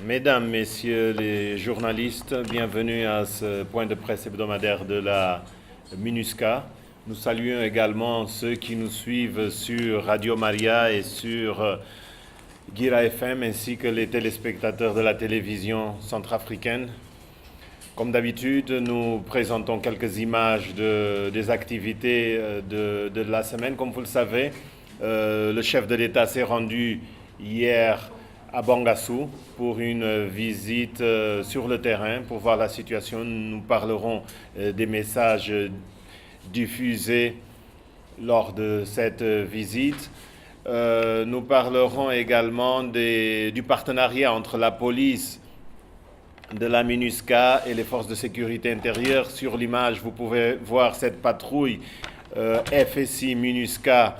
Mesdames, Messieurs les journalistes, bienvenue à ce point de presse hebdomadaire de la MINUSCA. Nous saluons également ceux qui nous suivent sur Radio Maria et sur Guira FM, ainsi que les téléspectateurs de la télévision centrafricaine. Comme d'habitude, nous présentons quelques images des activités de la semaine. Comme vous le savez, le chef de l'État s'est rendu hier à Bangassou pour une visite sur le terrain pour voir la situation. Nous parlerons des messages diffusés lors de cette visite. Nous parlerons également du partenariat entre la police de la MINUSCA et les forces de sécurité intérieure. Sur l'image, vous pouvez voir cette patrouille FSI MINUSCA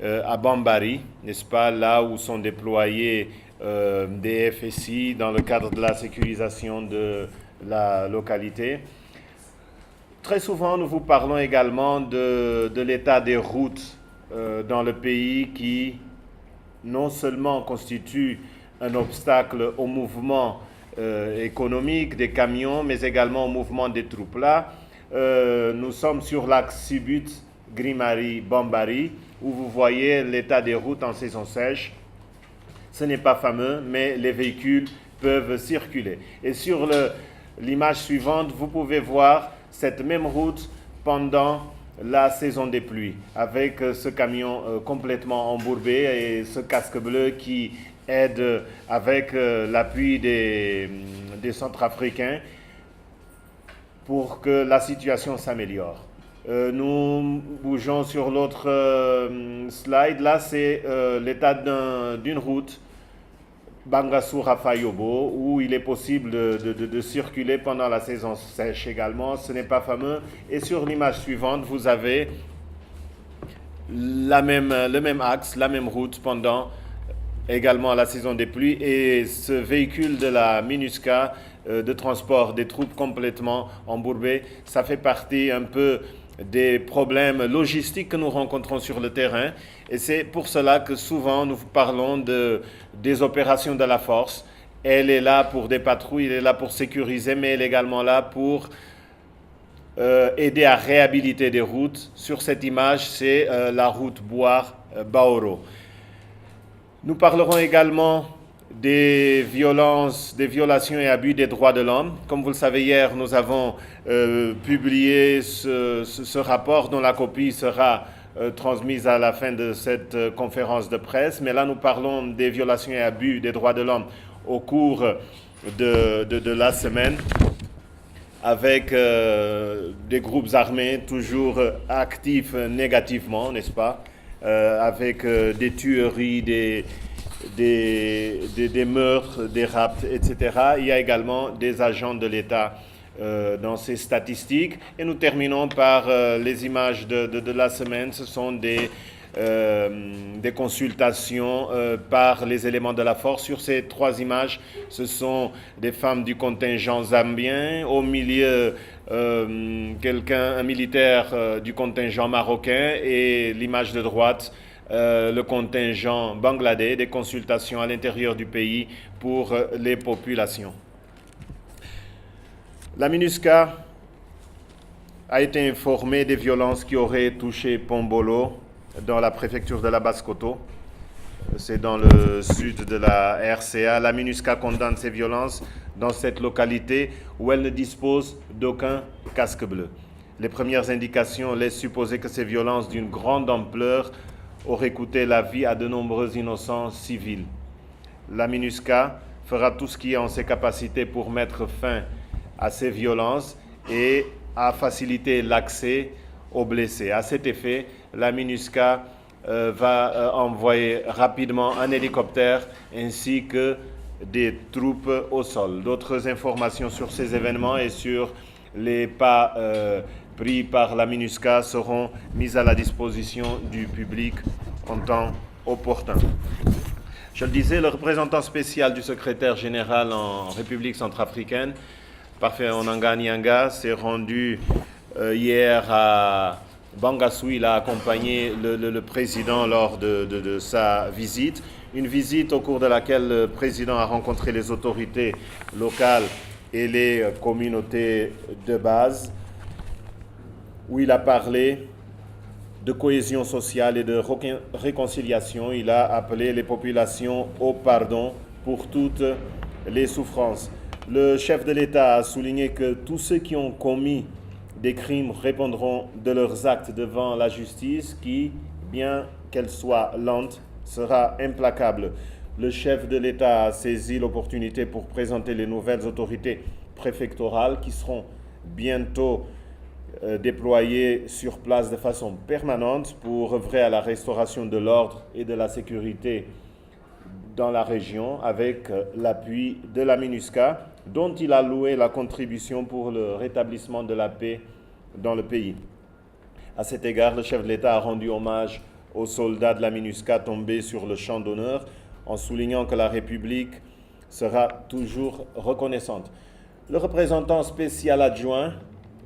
à Bambari, n'est-ce pas, là où sont déployés des FSI dans le cadre de la sécurisation de la localité. Très souvent, nous vous parlons également de l'état des routes dans le pays qui non seulement constitue un obstacle au mouvement économique des camions, mais également au mouvement des troupes. Là, nous sommes sur l'axe Sibut-Grimari-Bambari, où vous voyez l'état des routes en saison sèche. Ce n'est pas fameux, mais les véhicules peuvent circuler. Et sur l'image suivante, vous pouvez voir cette même route pendant la saison des pluies, avec ce camion complètement embourbé et ce casque bleu qui aide avec l'appui des Centrafricains pour que la situation s'améliore. Nous bougeons sur l'autre slide. Là, c'est l'état d'une route Bangassou-Rafayobo, où il est possible de circuler pendant la saison sèche également. Ce n'est pas fameux. Et sur l'image suivante, vous avez le même axe, la même route pendant également la saison des pluies. Et ce véhicule de la MINUSCA de transport des troupes complètement embourbé, ça fait partie un peu des problèmes logistiques que nous rencontrons sur le terrain. Et c'est pour cela que souvent nous parlons des opérations de la force. Elle est là pour des patrouilles, elle est là pour sécuriser, mais elle est également là pour aider à réhabiliter des routes. Sur cette image, c'est la route Boire-Baoro. Nous parlerons également des violations et abus des droits de l'homme. Comme vous le savez, hier, nous avons publié ce rapport dont la copie sera transmise à la fin de cette conférence de presse. Mais là, nous parlons des violations et abus des droits de l'homme au cours de la semaine, avec des groupes armés toujours actifs négativement, n'est-ce pas, avec des tueries, des meurtres, des rapts, etc. Il y a également des agents de l'État dans ces statistiques. Et nous terminons par les images de la semaine. Ce sont des consultations par les éléments de la force. Sur ces trois images, ce sont des femmes du contingent zambien. Au milieu, un militaire du contingent marocain. Et l'image de droite, le contingent bangladais, des consultations à l'intérieur du pays pour les populations. La MINUSCA a été informée des violences qui auraient touché Pombolo dans la préfecture de la Basse-Kotto. C'est dans le sud de la RCA. La MINUSCA condamne ces violences dans cette localité où elle ne dispose d'aucun casque bleu. Les premières indications laissent supposer que ces violences d'une grande ampleur auraient coûté la vie à de nombreux innocents civils. La MINUSCA fera tout ce qui est en ses capacités pour mettre fin à ces violences et à faciliter l'accès aux blessés. À cet effet, la MINUSCA va envoyer rapidement un hélicoptère ainsi que des troupes au sol. D'autres informations sur ces événements et sur les pas pris par la MINUSCA seront mises à la disposition du public en temps opportun. Je le disais, le représentant spécial du secrétaire général en République centrafricaine, Parfait Onanga Nyanga, s'est rendu hier à Bangassou. Il a accompagné le président lors de sa visite. Une visite au cours de laquelle le président a rencontré les autorités locales et les communautés de base, où il a parlé de cohésion sociale et de réconciliation. Il a appelé les populations au pardon pour toutes les souffrances. Le chef de l'État a souligné que tous ceux qui ont commis des crimes répondront de leurs actes devant la justice qui, bien qu'elle soit lente, sera implacable. Le chef de l'État a saisi l'opportunité pour présenter les nouvelles autorités préfectorales qui seront bientôt déployées sur place de façon permanente pour œuvrer à la restauration de l'ordre et de la sécurité dans la région avec l'appui de la MINUSCA, dont il a loué la contribution pour le rétablissement de la paix dans le pays. À cet égard, le chef de l'État a rendu hommage aux soldats de la MINUSCA tombés sur le champ d'honneur en soulignant que la République sera toujours reconnaissante. Le représentant spécial adjoint,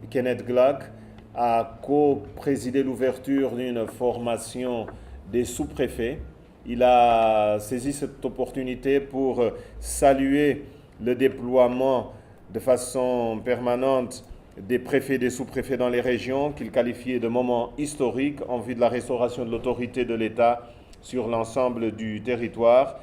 Kenneth Glagg, a co-présidé l'ouverture d'une formation des sous-préfets. Il a saisi cette opportunité pour saluer le déploiement de façon permanente des préfets et des sous-préfets dans les régions qu'il qualifiait de moment historique en vue de la restauration de l'autorité de l'État sur l'ensemble du territoire.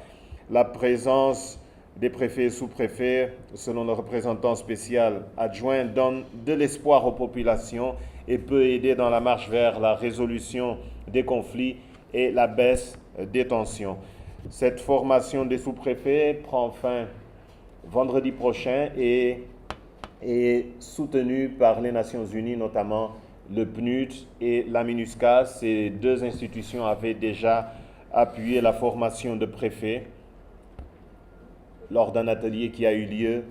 La présence des préfets et sous-préfets, selon le représentant spécial adjoint, donne de l'espoir aux populations et peut aider dans la marche vers la résolution des conflits et la baisse des tensions. Cette formation des sous-préfets prend fin vendredi prochain et est soutenue par les Nations Unies, notamment le PNUD et la MINUSCA. Ces deux institutions avaient déjà appuyé la formation de préfets lors d'un atelier qui a eu lieu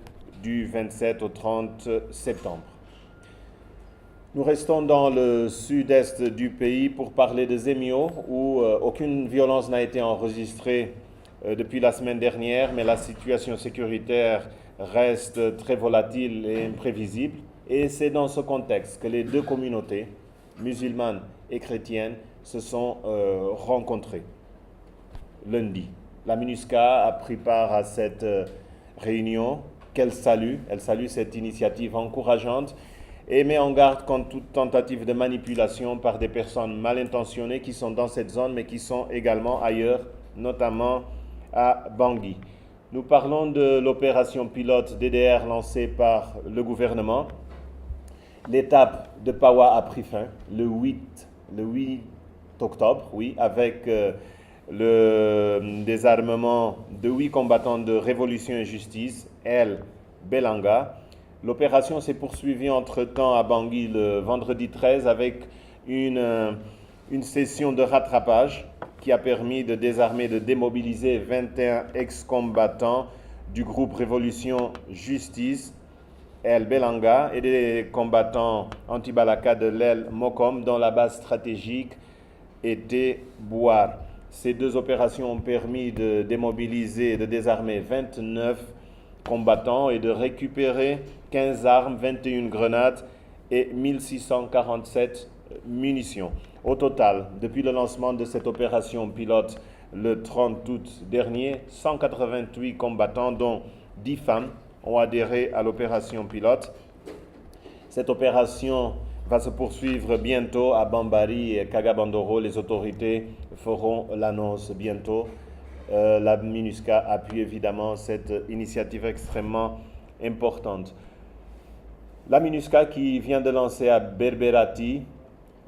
du 27 au 30 septembre. Nous restons dans le sud-est du pays pour parler de Zemio, où aucune violence n'a été enregistrée depuis la semaine dernière, mais la situation sécuritaire reste très volatile et imprévisible. Et c'est dans ce contexte que les deux communautés, musulmanes et chrétiennes, se sont rencontrées lundi. La MINUSCA a pris part à cette réunion qu'elle salue. Elle salue cette initiative encourageante et met en garde contre toute tentative de manipulation par des personnes mal intentionnées qui sont dans cette zone, mais qui sont également ailleurs, notamment à Bangui. Nous parlons de l'opération pilote DDR lancée par le gouvernement. L'étape de Pawa a pris fin le 8 octobre, avec le désarmement de 8 combattants de Révolution et Justice, El Belanga. L'opération s'est poursuivie entre-temps à Bangui le vendredi 13 avec une session de rattrapage qui a permis de désarmer et de démobiliser 21 ex-combattants du groupe Révolution Justice, El Belanga, et des combattants anti-Balaka de l'El Mokom, dont la base stratégique était Bouar. Ces deux opérations ont permis de démobiliser et de désarmer 29 combattants et de récupérer 15 armes, 21 grenades et 1647 munitions. Au total, depuis le lancement de cette opération pilote le 30 août dernier, 188 combattants, dont 10 femmes, ont adhéré à l'opération pilote. Cette opération va se poursuivre bientôt à Bambari et Kagabandoro. Les autorités feront l'annonce bientôt. La MINUSCA appuie évidemment cette initiative extrêmement importante. La MINUSCA qui vient de lancer à Berberati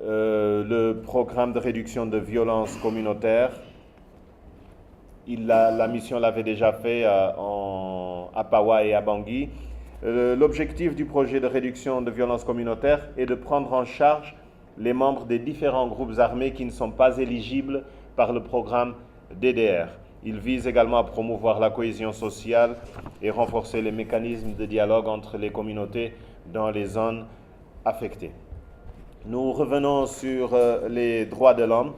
le programme de réduction de violences communautaires. La mission l'avait déjà fait à Pawa et à Bangui. L'objectif du projet de réduction de violences communautaires est de prendre en charge les membres des différents groupes armés qui ne sont pas éligibles par le programme DDR. Il vise également à promouvoir la cohésion sociale et renforcer les mécanismes de dialogue entre les communautés dans les zones affectées. Nous revenons sur les droits de l'homme.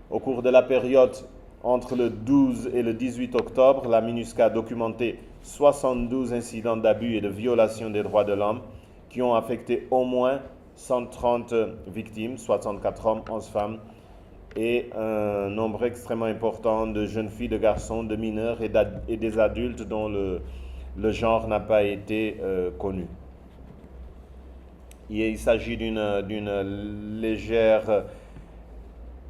Au cours de la période entre le 12 et le 18 octobre, la MINUSCA a documenté 72 incidents d'abus et de violation des droits de l'homme qui ont affecté au moins 130 victimes, 64 hommes, 11 femmes et un nombre extrêmement important de jeunes filles, de garçons, de mineurs et des adultes dont le genre n'a pas été connu. Il s'agit d'une légère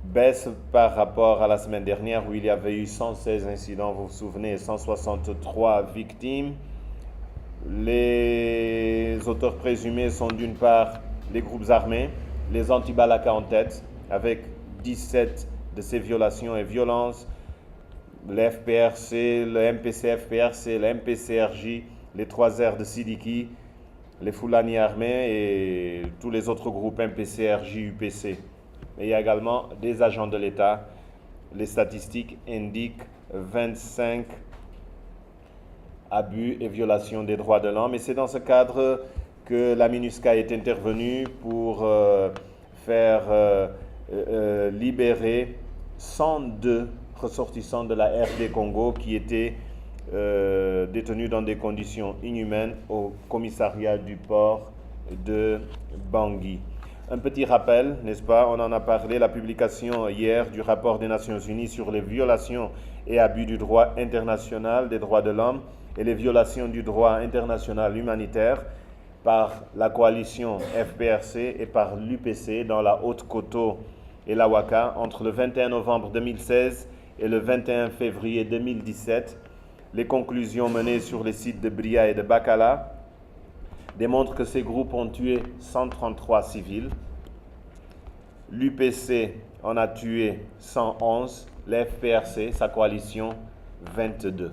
baisse par rapport à la semaine dernière où il y avait eu 116 incidents, vous vous souvenez, 163 victimes. Les auteurs présumés sont d'une part les groupes armés, les anti-Balaka en tête, avec 17 de ces violations et violences, le FPRC, le MPC-FPRC, le MPCRJ, les 3R de Sidiki, les Fulani armés et tous les autres groupes MPCRJ, UPC. Mais il y a également des agents de l'État. Les statistiques indiquent 25 abus et violations des droits de l'homme. Et c'est dans ce cadre que la MINUSCA est intervenue pour faire libérer 102 ressortissants de la RD Congo qui étaient détenus dans des conditions inhumaines au commissariat du port de Bangui. Un petit rappel, n'est-ce pas? On en a parlé, la publication hier du rapport des Nations Unies sur les violations et abus du droit international des droits de l'homme et les violations du droit international humanitaire par la coalition FPRC et par l'UPC dans la Haute-Koto et la Waka entre le 21 novembre 2016 et le 21 février 2017. Les conclusions menées sur les sites de Bria et de Bakala démontrent que ces groupes ont tué 133 civils. L'UPC en a tué 111, l'FPRC, sa coalition, 22.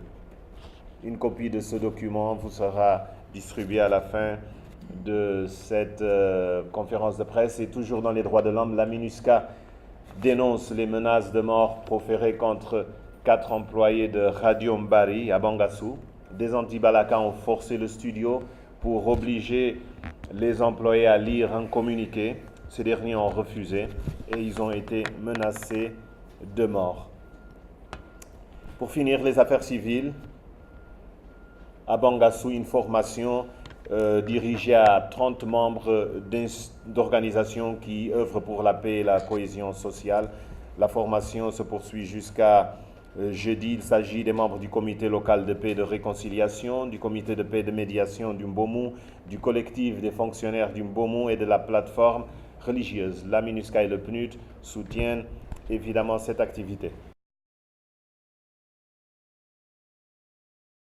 Une copie de ce document vous sera distribuée à la fin de cette conférence de presse. Et toujours dans les droits de l'homme, la MINUSCA dénonce les menaces de mort proférées contre 4 employés de Radio Mbari à Bangassou. Des anti-Balaka ont forcé le studio pour obliger les employés à lire un communiqué. Ces derniers ont refusé et ils ont été menacés de mort. Pour finir, les affaires civiles. À Bangassou, une formation dirigée à 30 membres d'organisations qui œuvrent pour la paix et la cohésion sociale. La formation se poursuit jusqu'à jeudi. Il s'agit des membres du comité local de paix et de réconciliation, du comité de paix et de médiation du Mbomou, du collectif des fonctionnaires du Mbomou et de la plateforme religieuse. La MINUSCA et le PNUD soutiennent évidemment cette activité.